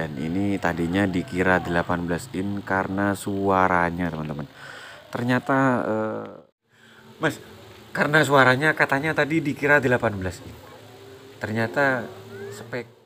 dan ini tadinya dikira 18 in karena suaranya teman-teman. Ternyata Mas, karena suaranya katanya tadi dikira 18 in. Ternyata spek.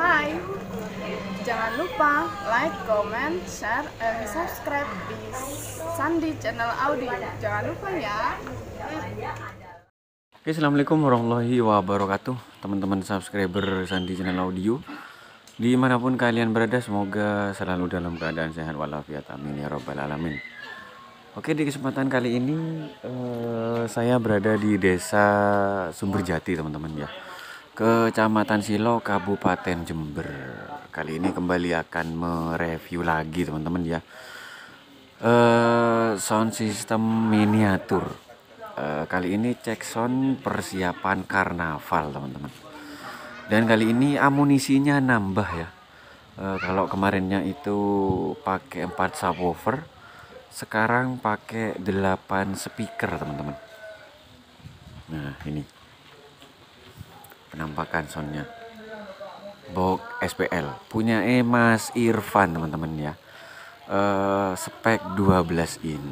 Hai, jangan lupa like, comment, share, and subscribe di Sandi Channel Audio. Jangan lupa ya. Oke, assalamualaikum warahmatullahi wabarakatuh, teman-teman subscriber Sandi Channel Audio. Dimanapun kalian berada, semoga selalu dalam keadaan sehat walafiat, amin ya robbal alamin. Oke, di kesempatan kali ini saya berada di desa Sumberjati teman-teman ya, Kecamatan Silo, Kabupaten Jember. Kali ini kembali akan mereview lagi teman-teman ya, sound system miniatur. Kali ini cek sound persiapan karnaval teman-teman. Dan kali ini amunisinya nambah ya. Kalau kemarinnya itu pakai 4 subwoofer, sekarang pakai 8 speaker teman-teman. Nah, ini penampakan soundnya. Box SPL punya Mas Irfan teman-teman ya. Spek 12 in.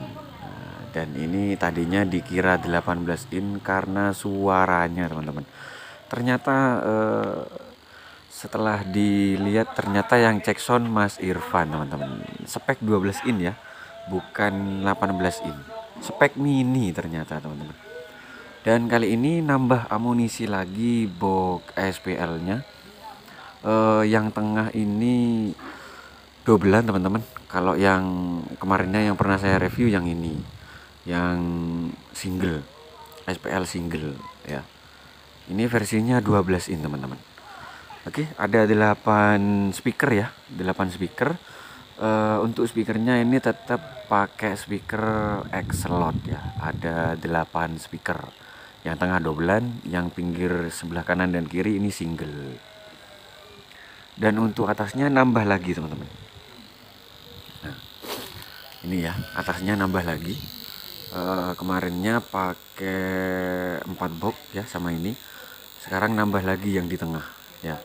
Dan ini tadinya dikira 18 in karena suaranya teman-teman. Ternyata setelah dilihat ternyata yang cek sound Mas Irfan teman-teman. Spek 12 in ya, bukan 18 in. Spek mini ternyata teman-teman. Dan kali ini nambah amunisi lagi box SPL-nya. Yang tengah ini dobelan teman-teman. Kalau yang kemarinnya yang pernah saya review yang ini, yang single, SPL single ya. Ini versinya 12 in teman-teman. Oke, ada 8 speaker ya, 8 speaker. Untuk speakernya ini tetap pakai speaker X-Slot ya. Ada 8 speaker. Yang tengah dobelan, yang pinggir sebelah kanan dan kiri ini single. Dan untuk atasnya nambah lagi teman-teman. Nah, ini ya, atasnya nambah lagi. Kemarinnya pakai 4 box ya sama ini. Sekarang nambah lagi yang di tengah ya.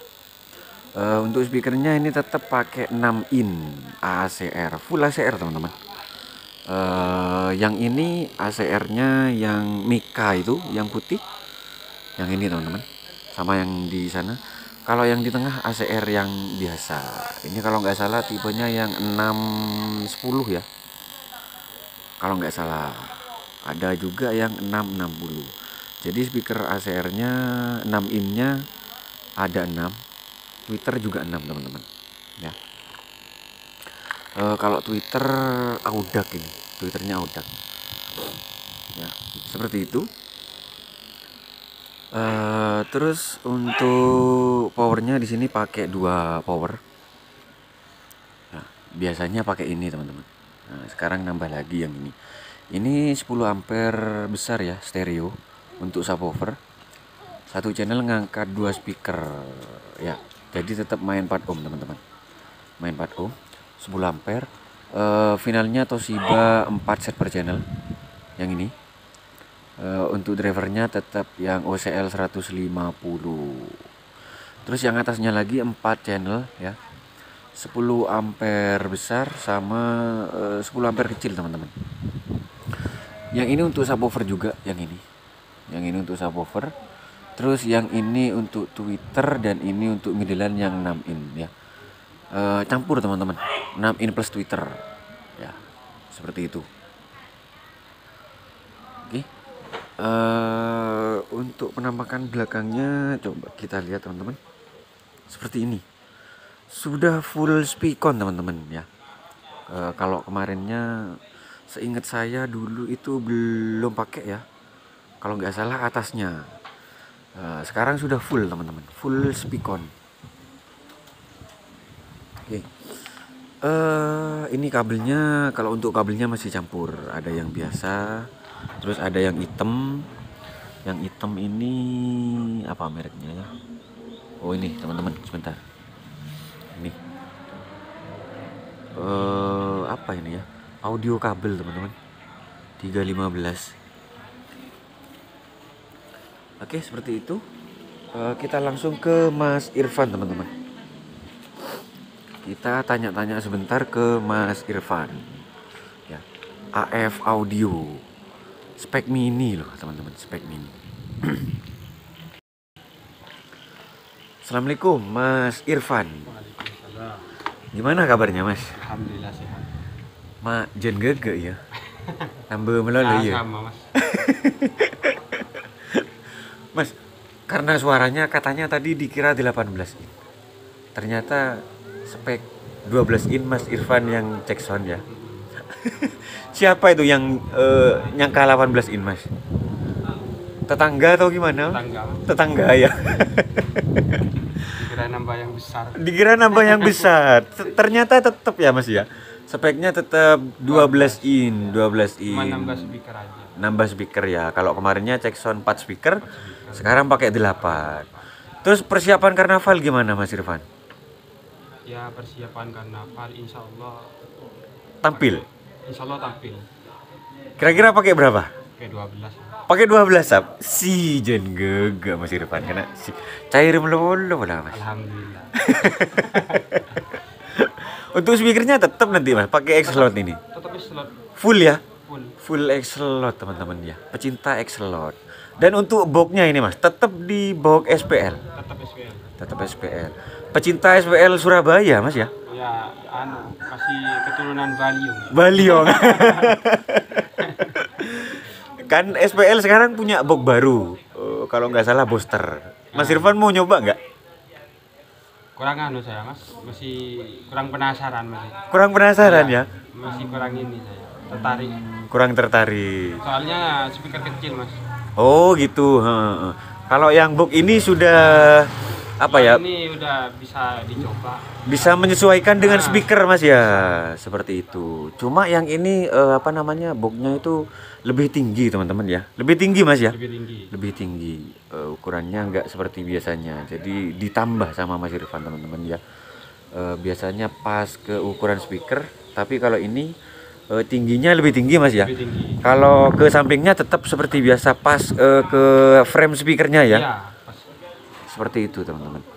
Untuk speakernya ini tetap pakai 6 in ACR, full ACR teman-teman. Yang ini ACR-nya yang Mika itu, yang putih. Yang ini teman-teman, sama yang di sana. Kalau yang di tengah ACR yang biasa. Ini kalau nggak salah tipenya yang 610 ya. Kalau nggak salah. Ada juga yang 660. Jadi speaker ACR-nya 6 in-nya ada 6. Twitter juga 6 teman-teman. Ya. Kalau Twitter Audak ini, Twitternya Audak. Ya, seperti itu. Terus untuk powernya di sini pakai 2 power. Nah, biasanya pakai ini teman-teman. Nah, sekarang nambah lagi yang ini. Ini 10 ampere besar ya, stereo untuk subwoofer. Satu channel ngangkat 2 speaker ya. Jadi tetap main 4 ohm teman-teman. Main 4 ohm, 10 ampere. Finalnya Toshiba 4 set per channel. Yang ini. Untuk drivernya tetap yang OCL 150. Terus yang atasnya lagi 4 channel ya. 10 ampere besar sama 10 ampere kecil teman-teman. Yang ini untuk subwoofer juga, yang ini. Yang ini untuk subwoofer. Terus yang ini untuk Twitter dan ini untuk middleline yang 6 in ya. Campur teman-teman. 6 in plus Twitter. Ya. Seperti itu. Oke. Untuk penampakan belakangnya coba kita lihat teman-teman, seperti ini. Sudah full speakon teman-teman ya. Kalau kemarinnya seingat saya dulu itu belum pakai ya, kalau nggak salah atasnya. Sekarang sudah full teman-teman, full speakon. Oke. Ini kabelnya, kalau untuk kabelnya masih campur, ada yang biasa, terus ada yang hitam. Yang hitam ini apa mereknya ya? Oh ini teman-teman, sebentar. Ini apa ini ya? Audio kabel teman-teman, 315. Oke, seperti itu. Kita langsung ke Mas Irfan teman-teman. Kita tanya-tanya sebentar ke Mas Irfan ya. AF Audio spek mini loh teman-teman, spek mini. Assalamualaikum Mas Irfan. Waalaikumsalam. Gimana kabarnya Mas? Alhamdulillah sehat. Mak jen gege ya. Tambah melalui ya. Sama mas. Mas, karena suaranya katanya tadi dikira 18 in. Ternyata spek 12 in Mas Irfan yang cek sound ya. Siapa itu yang nyangka 18 in Mas? Tetangga atau gimana? Tetangga. Tetangga ya. Dikira nambah yang besar. Dikira nambah yang besar. Ternyata tetap ya Mas ya. Speknya tetap 12 in, 12 in. Cuma nambah speaker aja. Nambah speaker ya. Kalau kemarinnya cek sound 4 speaker, sekarang pakai 8. Terus persiapan karnaval gimana Mas Irfan? Ya persiapan karnaval insya Allah. Tampil. Insya Allah tampil. Kira-kira pakai berapa? Ke 12. Pakai 12 sab. Si jen gege Mas Irfan kena si cair mulu padahal Mas. Alhamdulillah. Untuk speakernya tetap nanti Mas pakai X-Slot ini. Tetap slot Full ya? full. Full X-Slot teman-teman ya. Pecinta X-Slot. Dan untuk boxnya ini Mas tetap di box SPL. Tetap SPL. Tetap SPL. Pecinta SPL Surabaya Mas ya. Ya masih keturunan Baliung. Baliong. Kan SPL sekarang punya box baru. Kalau nggak salah booster. Mas Irfan mau nyoba nggak? Kurang saya mas, masih kurang penasaran masih. Kurang penasaran ya? Masih kurang ini saya tertarik. Kurang tertarik. Soalnya speaker kecil mas. Oh gitu. Kalau yang box ini sudah apa ya? Ini udah bisa dicoba. Bisa menyesuaikan dengan speaker Mas ya, seperti itu. Cuma yang ini apa namanya, boxnya itu lebih tinggi teman-teman ya. Lebih tinggi Mas ya. Lebih tinggi. Lebih tinggi. Ukurannya nggak seperti biasanya. Jadi ditambah sama Mas Irfan teman-teman ya. Biasanya pas ke ukuran speaker, tapi kalau ini tingginya lebih tinggi Mas ya. Lebih tinggi. Kalau ke sampingnya tetap seperti biasa pas ke frame speakernya ya. Iya, pas. Seperti itu teman-teman.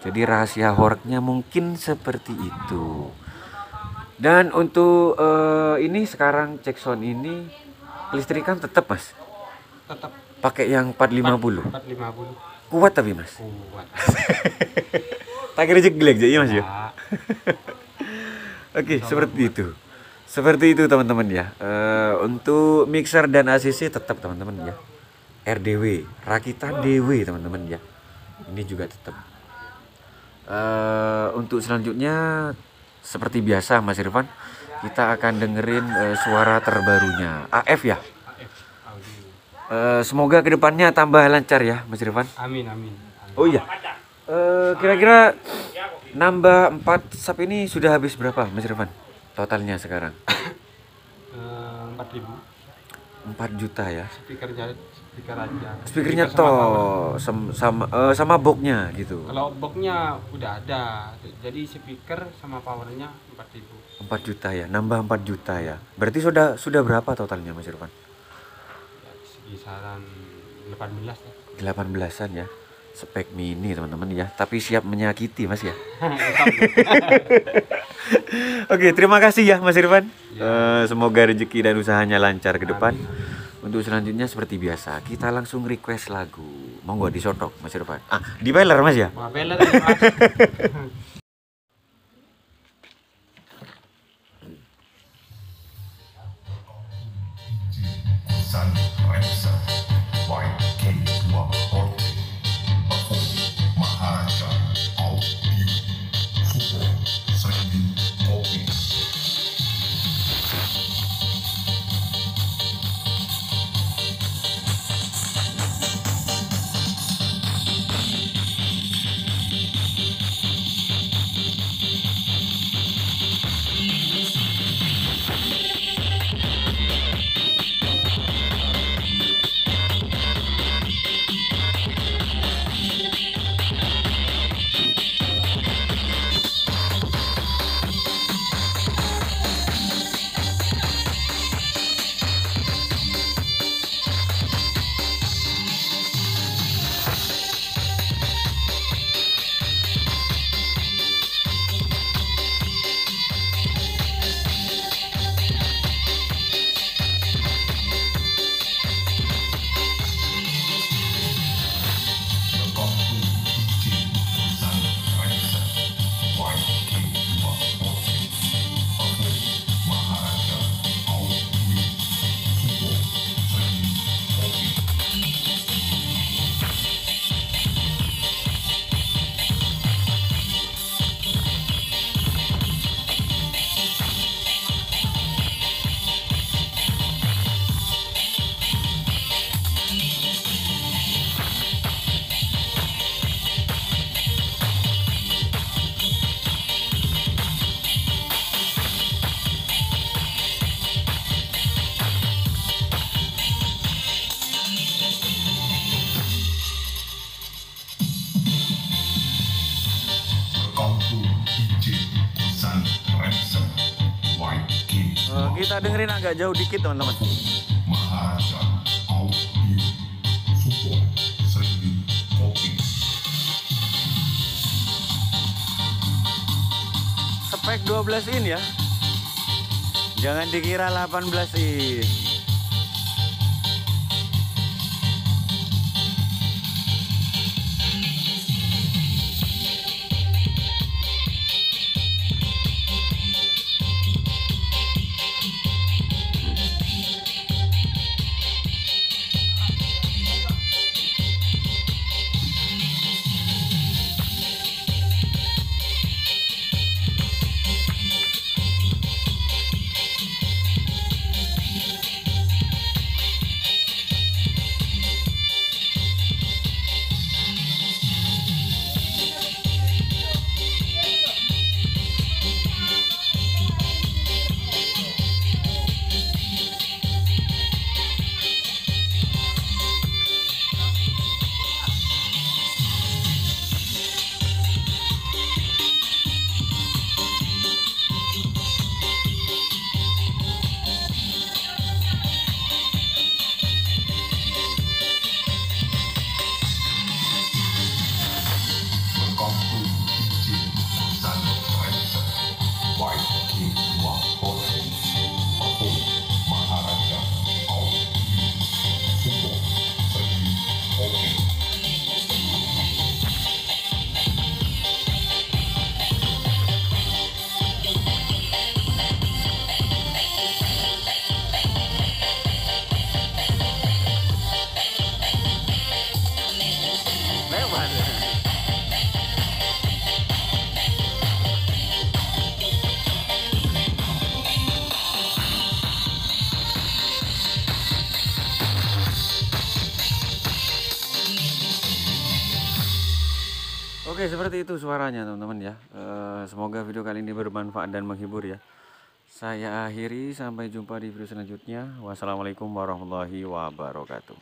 Jadi rahasia horornya mungkin seperti itu. Dan untuk ini sekarang cek sound ini kelistrikan tetap Mas. Tetap Pakai yang 450. 450. Kuat tapi Mas. Kuat. Tak kira jelek jadi Mas ya. Ya. Oke, seperti itu. Seperti itu teman-teman ya. Untuk mixer dan ACC tetap teman-teman ya. RDW, rakitan DW teman-teman ya. Ini juga tetap. Untuk selanjutnya seperti biasa Mas Irfan, kita akan dengerin suara terbarunya AF ya. AF audio. Semoga kedepannya tambah lancar ya Mas Irfan. Amin, amin. Oh iya. Kira-kira nambah 4 sub ini sudah habis berapa Mas Irfan? Totalnya sekarang 4.000. 4 juta ya. Speaker aja. Speakernya Speaker sama power. sama boxnya gitu. Kalau boxnya udah ada. Jadi speaker sama powernya 4.000. 4 juta ya, nambah 4 juta ya. Berarti sudah berapa totalnya Mas Irfan? Ya, kisaran 18 ya. 18-an ya. Spek mini teman-teman ya, tapi siap menyakiti Mas ya. Oke, terima kasih ya Mas Irfan. Semoga rezeki dan usahanya lancar ke depan. Untuk selanjutnya seperti biasa, kita langsung request lagu. Monggo disodok Mas Irfan. Di Beller Mas ya. Wah, beler ya, Mas. Sun Remsa. kita dengerin agak jauh dikit teman-teman. Maharaja Audio Support 1000 kopi. Spek 12 in ya. Jangan dikira 18 in. Oke, seperti itu suaranya teman-teman ya. Semoga video kali ini bermanfaat dan menghibur ya. Saya akhiri, sampai jumpa di video selanjutnya. Wassalamualaikum warahmatullahi wabarakatuh.